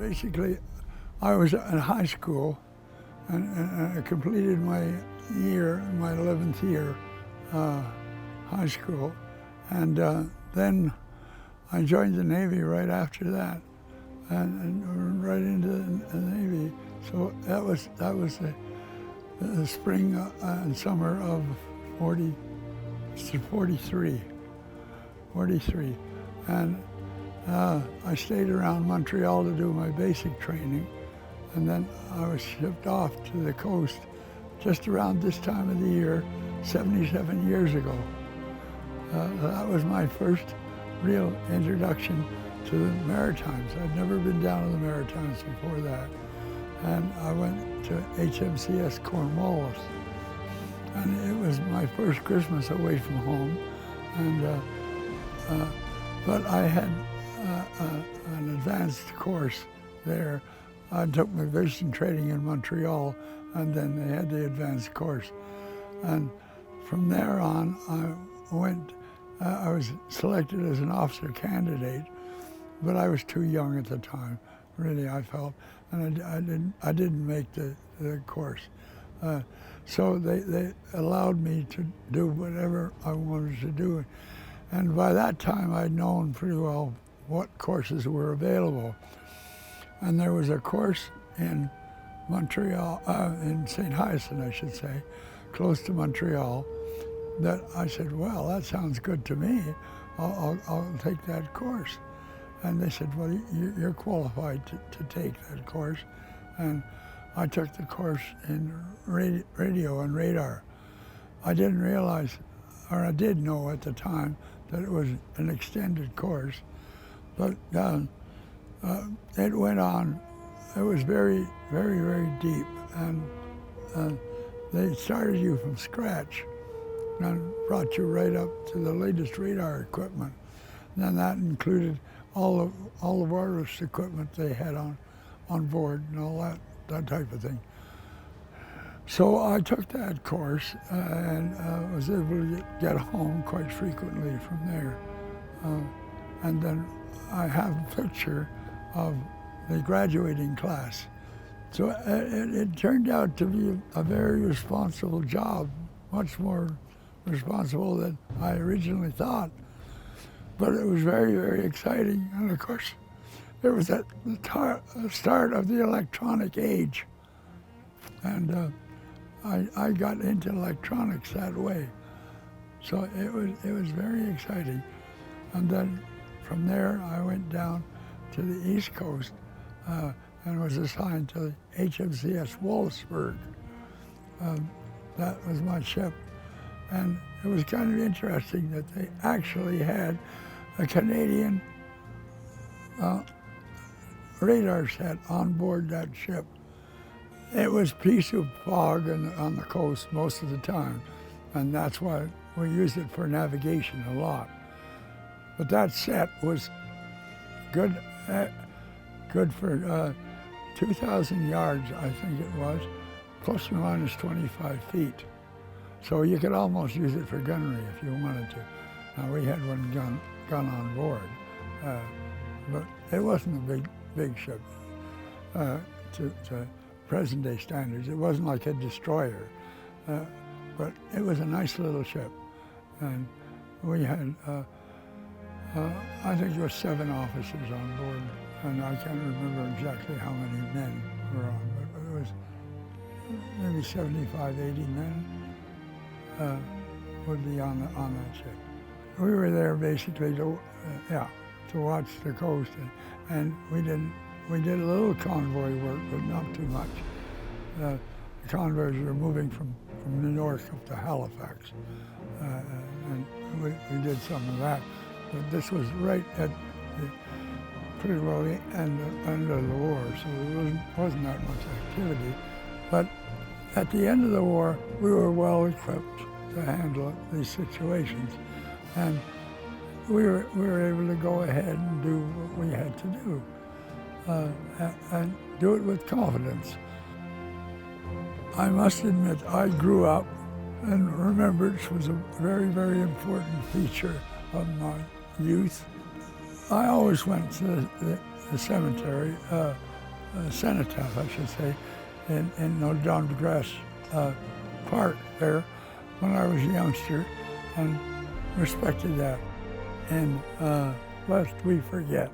basically, I was in high school, and I completed my 11th year, high school, and then I joined the Navy right after that, and right into the Navy. So that was the spring and summer of 43, and I stayed around Montreal to do my basic training, and then I was shipped off to the coast just around this time of the year, 77 years ago. That was my first real introduction to the Maritimes. I'd never been down to the Maritimes before that. And I went to HMCS Cornwallis. And it was my first Christmas away from home. And but I had an advanced course there. I took my aviation training in Montreal, and then they had the advanced course. And from there on, I was selected as an officer candidate, but I was too young at the time, really, I felt, and I didn't make the course. So they allowed me to do whatever I wanted to do. And by that time, I'd known pretty well what courses were available. And there was a course in Montreal, in St. Hyacinthe, I should say, close to Montreal, that I said, well, that sounds good to me. I'll take that course. And they said, well, you're qualified to take that course. And I took the course in radio and radar. I didn't realize, or I did know at the time, that it was an extended course, but it went on. It was very, very, very deep, and they started you from scratch and brought you right up to the latest radar equipment. And then that included all the wireless equipment they had on board and all that type of thing. So I took that course and was able to get home quite frequently from there. And then I have a picture of the graduating class. So it turned out to be a very responsible job, much more responsible than I originally thought. But it was very, very exciting. And of course, it was at the start of the electronic age. And I got into electronics that way. So it was very exciting. And then from there, I went down to the East Coast and was assigned to the HMCS Wallaceburg. That was my ship. And it was kind of interesting that they actually had a Canadian radar set on board that ship. It was piece of fog on the coast most of the time, and that's why we used it for navigation a lot. But that set was good for 2,000 yards, I think it was, plus or minus 25 feet. So you could almost use it for gunnery if you wanted to. Now we had one gun on board, but it wasn't a big ship to present-day standards. It wasn't like a destroyer, but it was a nice little ship. And we had, I think there were 7 officers on board, and I can't remember exactly how many men were on, but it was maybe 75, 80 men would be on that ship. We were there basically to watch the coast, and we did a little convoy work, but not too much. The convoys were moving from New York up to Halifax, and we did some of that. But this was right at pretty well the end of the war, so there wasn't that much activity. But at the end of the war, we were well equipped to handle these situations, and we were able to go ahead and do what we had to do, and do it with confidence. I must admit, I grew up, and remembrance was a very, very important feature of my youth. I always went to the cemetery cenotaph, I should say, in Notre Dame de Grâce Park there when I was a youngster, and respected that. And lest we forget,